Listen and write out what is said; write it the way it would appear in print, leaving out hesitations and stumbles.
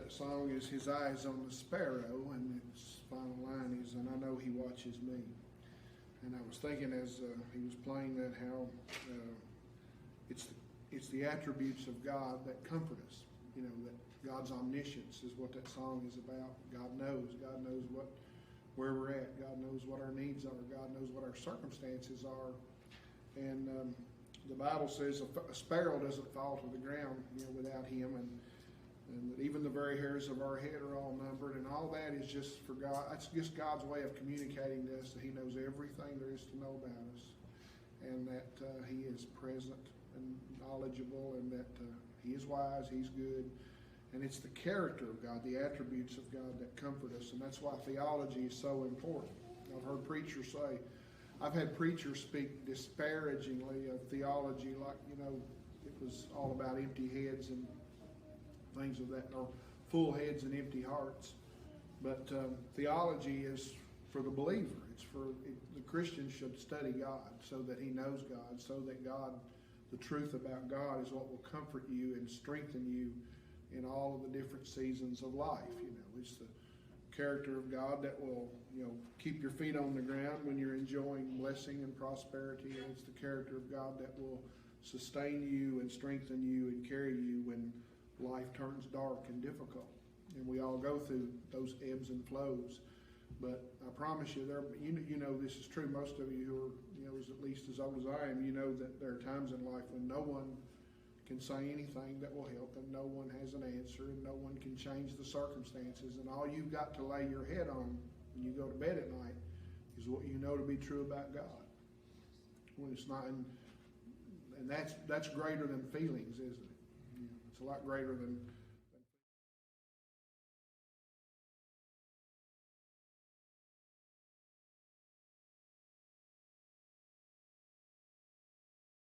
that song is His Eyes on the Sparrow, and its final line is, and I know He watches me. And I was thinking as he was playing that how it's the attributes of God that comfort us. You know, that God's omniscience is what that song is about. God knows where we're at. God knows what our needs are. God knows what our circumstances are. And the Bible says a sparrow doesn't fall to the ground, you know, without Him, and that even the very hairs of our head are all numbered, and all that is just for God. That's just God's way of communicating to us that He knows everything there is to know about us, and that He is present and knowledgeable, and that He is wise, He's good. And it's the character of God, the attributes of God that comfort us, and that's why theology is so important. I've heard preachers say, I've had preachers speak disparagingly of theology, like, you know, it was all about empty heads and things of that, or full heads and empty hearts. But theology is for the believer. The Christian should study God so that he knows God, so that God, the truth about God is what will comfort you and strengthen you in all of the different seasons of life. You know, it's the character of God that will, you know, keep your feet on the ground when you're enjoying blessing and prosperity. And it's the character of God that will sustain you and strengthen you and carry you when life turns dark and difficult. And we all go through those ebbs and flows. But I promise you, you know this is true. Most of you who are, you know, at least as old as I am, you know that there are times in life when no one can say anything that will help, and no one has an answer, and no one can change the circumstances. And all you've got to lay your head on when you go to bed at night is what you know to be true about God. When it's not, and that's greater than feelings, isn't it? You know, it's a lot greater than